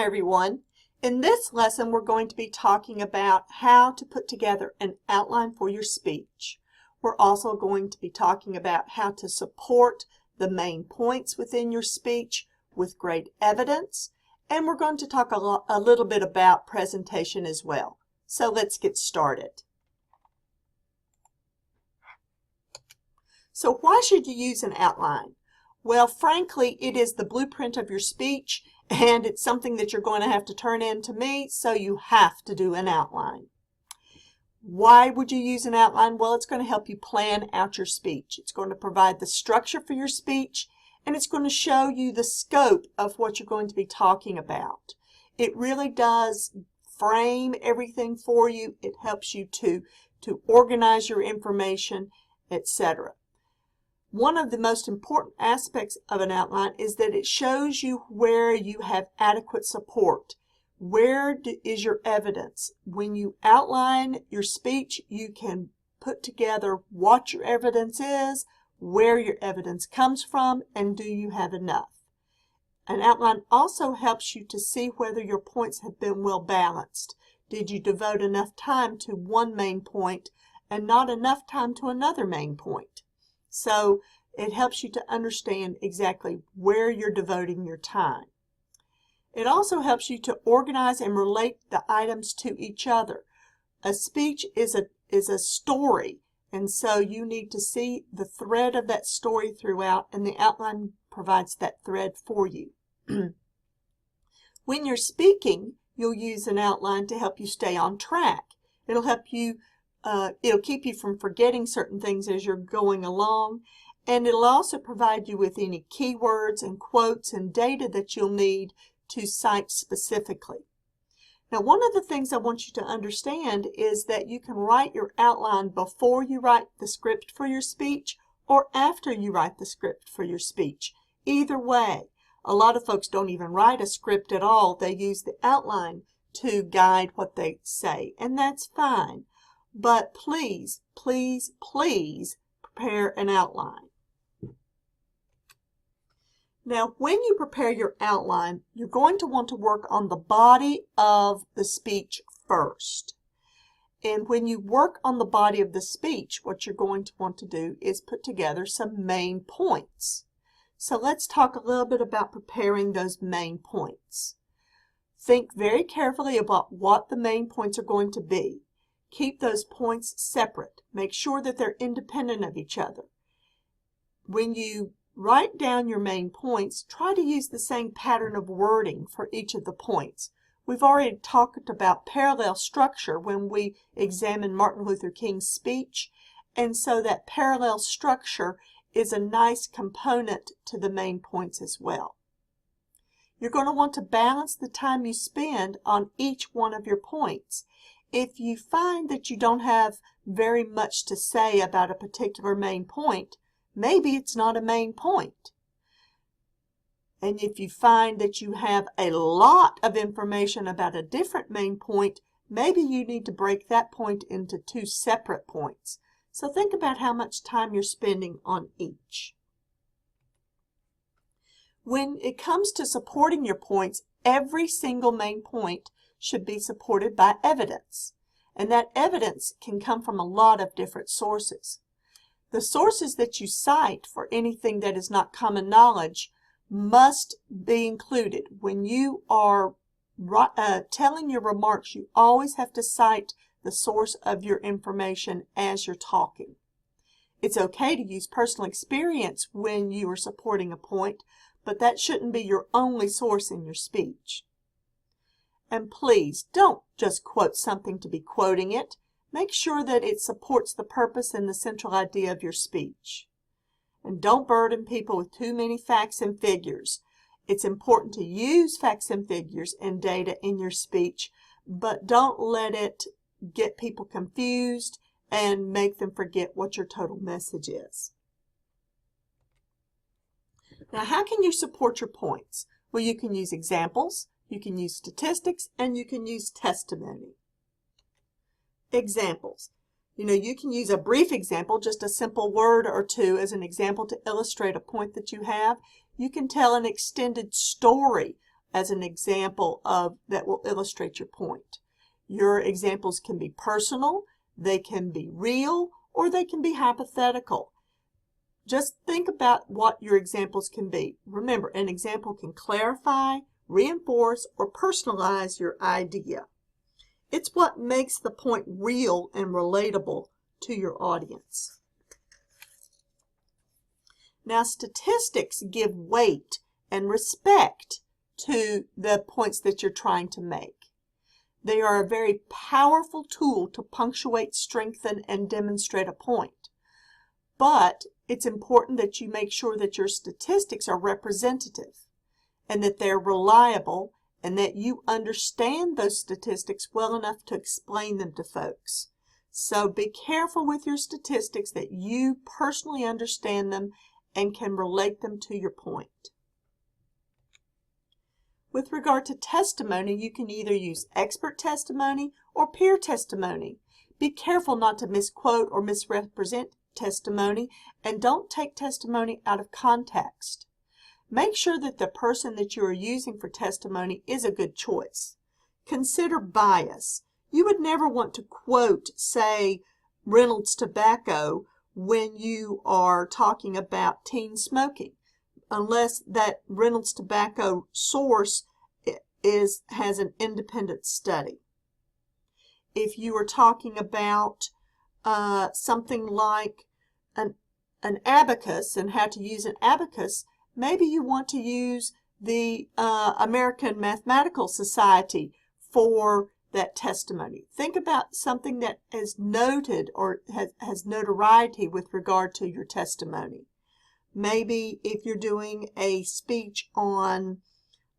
Hi everyone. In this lesson we're going to be talking about how to put together an outline for your speech. We're also going to be talking about how to support the main points within your speech with great evidence, and we're going to talk a little bit about presentation as well. So let's get started. So why should you use an outline? Well, frankly, it is the blueprint of your speech, and it's something that you're going to have to turn in to me, so you have to do an outline. Why would you use an outline? Well, it's going to help you plan out your speech. It's going to provide the structure for your speech, and it's going to show you the scope of what you're going to be talking about. It really does frame everything for you. It helps you to organize your information, etc. One of the most important aspects of an outline is that it shows you where you have adequate support. Where is your evidence? When you outline your speech, you can put together what your evidence is, where your evidence comes from, and do you have enough? An outline also helps you to see whether your points have been well balanced. Did you devote enough time to one main point and not enough time to another main point? So it helps you to understand exactly where you're devoting your time. It also helps you to organize and relate the items to each other. A speech is a story, and so you need to see the thread of that story throughout, and the outline provides that thread for you. When you're speaking, you'll use an outline to help you stay on track. It'll help you it'll keep you from forgetting certain things as you're going along, and it'll also provide you with any keywords and quotes and data that you'll need to cite specifically. Now, one of the things I want you to understand is that you can write your outline before you write the script for your speech or after you write the script for your speech. Either way, a lot of folks don't even write a script at all. They use the outline to guide what they say, and that's fine. But please, please, please prepare an outline. Now, when you prepare your outline, you're going to want to work on the body of the speech first. And when you work on the body of the speech, what you're going to want to do is put together some main points. So let's talk a little bit about preparing those main points. Think very carefully about what the main points are going to be. Keep those points separate. Make sure that they're independent of each other. When you write down your main points, try to use the same pattern of wording for each of the points. We've already talked about parallel structure when we examined Martin Luther King's speech, and so that parallel structure is a nice component to the main points as well. You're going to want to balance the time you spend on each one of your points. If you find that you don't have very much to say about a particular main point, maybe it's not a main point. And if you find that you have a lot of information about a different main point, maybe you need to break that point into two separate points. So think about how much time you're spending on each. When it comes to supporting your points, every single main point should be supported by evidence. And that evidence can come from a lot of different sources. The sources that you cite for anything that is not common knowledge must be included. When you are telling your remarks, you always have to cite the source of your information as you're talking. It's okay to use personal experience when you are supporting a point, but that shouldn't be your only source in your speech. And please, don't just quote something to be quoting it. Make sure that it supports the purpose and the central idea of your speech. And don't burden people with too many facts and figures. It's important to use facts and figures and data in your speech, but don't let it get people confused and make them forget what your total message is. Now, how can you support your points? Well, you can use examples, you can use statistics, and you can use testimony. Examples. You can use a brief example, just a simple word or two as an example to illustrate a point that you have. You can tell an extended story as an example of that will illustrate your point. Your examples can be personal, they can be real, or they can be hypothetical. Just think about what your examples can be. Remember, an example can clarify, reinforce, or personalize your idea. It's what makes the point real and relatable to your audience. Now, statistics give weight and respect to the points that you're trying to make. They are a very powerful tool to punctuate, strengthen, and demonstrate a point. But it's important that you make sure that your statistics are representative and that they're reliable and that you understand those statistics well enough to explain them to folks. So be careful with your statistics that you personally understand them and can relate them to your point. With regard to testimony, you can either use expert testimony or peer testimony. Be careful not to misquote or misrepresent testimony, and don't take testimony out of context. Make sure that the person that you are using for testimony is a good choice. Consider bias. You would never want to quote, say, Reynolds Tobacco when you are talking about teen smoking, unless that Reynolds Tobacco source has an independent study. If you are talking about something like an abacus and how to use an abacus, maybe you want to use the American Mathematical Society for that testimony. Think about something that is noted or has notoriety with regard to your testimony. Maybe if you're doing a speech on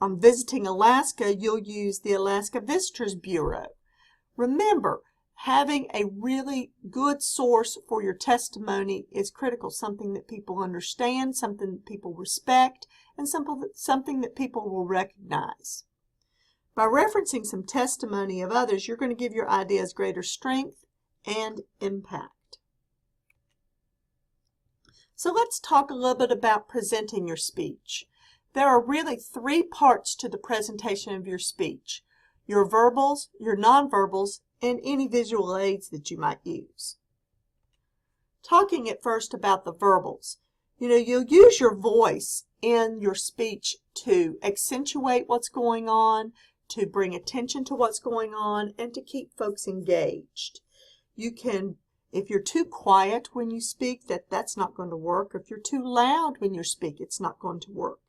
visiting Alaska, you'll use the Alaska Visitors Bureau. Remember, having a really good source for your testimony is critical, something that people understand, something that people respect, and something that people will recognize. By referencing some testimony of others, you're going to give your ideas greater strength and impact. So let's talk a little bit about presenting your speech. There are really 3 parts to the presentation of your speech: your verbals, your nonverbals, and any visual aids that you might use. Talking at first about the verbals. You'll use your voice in your speech to accentuate what's going on, to bring attention to what's going on, and to keep folks engaged. You can, if you're too quiet when you speak, that's not going to work. If you're too loud when you speak, it's not going to work.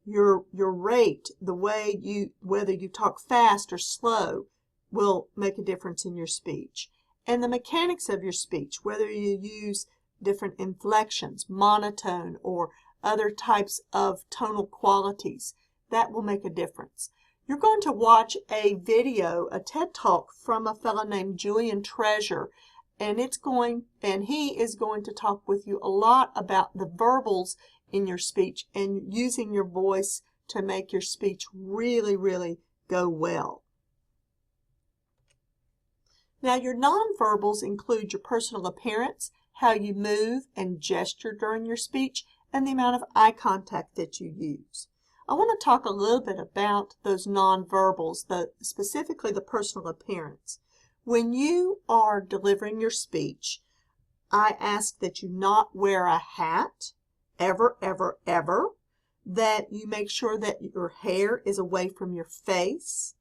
Your rate, the way whether you talk fast or slow, will make a difference in your speech. And the mechanics of your speech, whether you use different inflections, monotone, or other types of tonal qualities, that will make a difference. You're going to watch a video, a TED Talk from a fellow named Julian Treasure, and he is going to talk with you a lot about the verbals in your speech and using your voice to make your speech really, really go well. Now, your nonverbals include your personal appearance, how you move and gesture during your speech, and the amount of eye contact that you use. I want to talk a little bit about those nonverbals, specifically the personal appearance. When you are delivering your speech, I ask that you not wear a hat, ever, ever, ever, that you make sure that your hair is away from your face,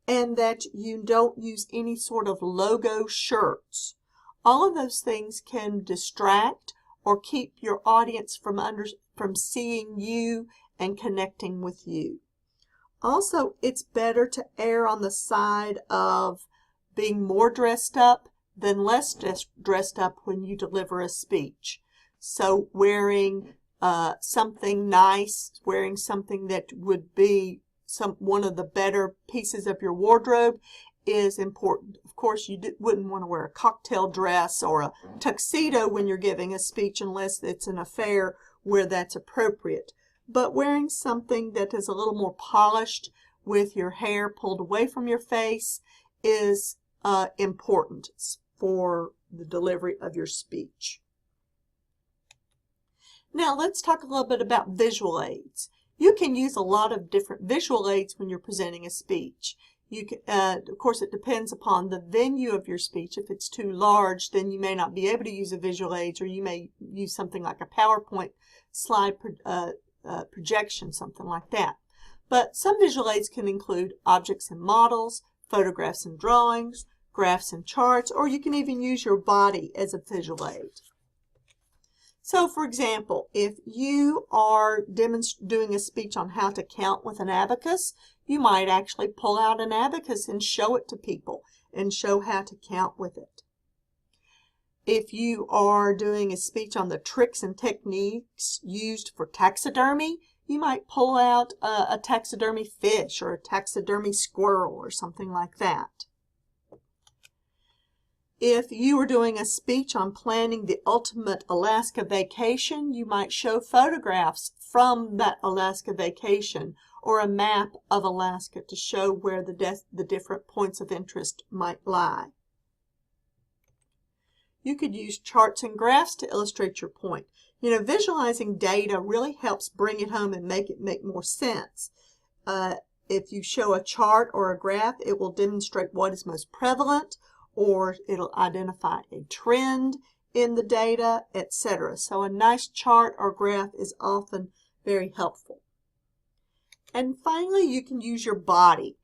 and that you don't use any sort of logo shirts. All of those things can distract or keep your audience from seeing you and connecting with you. Also, it's better to err on the side of being more dressed up than less dressed up when you deliver a speech. So wearing something nice, wearing something that would be one of the better pieces of your wardrobe is important. Of course, you wouldn't want to wear a cocktail dress or a tuxedo when you're giving a speech unless it's an affair where that's appropriate. But wearing something that is a little more polished with your hair pulled away from your face is important for the delivery of your speech. Now let's talk a little bit about visual aids. You can use a lot of different visual aids when you're presenting a speech. You can, of course, it depends upon the venue of your speech. If it's too large, then you may not be able to use a visual aid, or you may use something like a PowerPoint slide projection, something like that. But some visual aids can include objects and models, photographs and drawings, graphs and charts, or you can even use your body as a visual aid. So, for example, if you are doing a speech on how to count with an abacus, you might actually pull out an abacus and show it to people and show how to count with it. If you are doing a speech on the tricks and techniques used for taxidermy, you might pull out a taxidermy fish or a taxidermy squirrel or something like that. If you were doing a speech on planning the ultimate Alaska vacation, you might show photographs from that Alaska vacation or a map of Alaska to show where the different points of interest might lie. You could use charts and graphs to illustrate your point. You know, visualizing data really helps bring it home and make it make more sense. If you show a chart or a graph, it will demonstrate what is most prevalent, or it'll identify a trend in the data, etc. So a nice chart or graph is often very helpful. And finally, you can use your body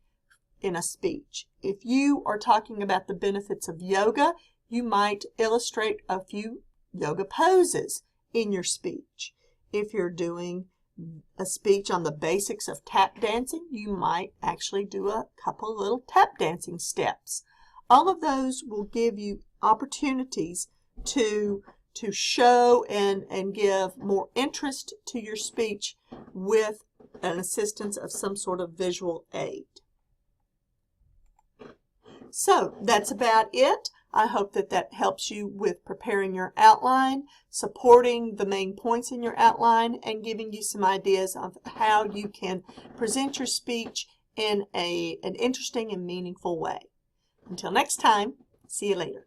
in a speech. If you are talking about the benefits of yoga, you might illustrate a few yoga poses in your speech. If you're doing a speech on the basics of tap dancing, you might actually do a couple little tap dancing steps. All of those will give you opportunities to show and give more interest to your speech with an assistance of some sort of visual aid. So that's about it. I hope that helps you with preparing your outline, supporting the main points in your outline, and giving you some ideas of how you can present your speech in an interesting and meaningful way. Until next time, see you later.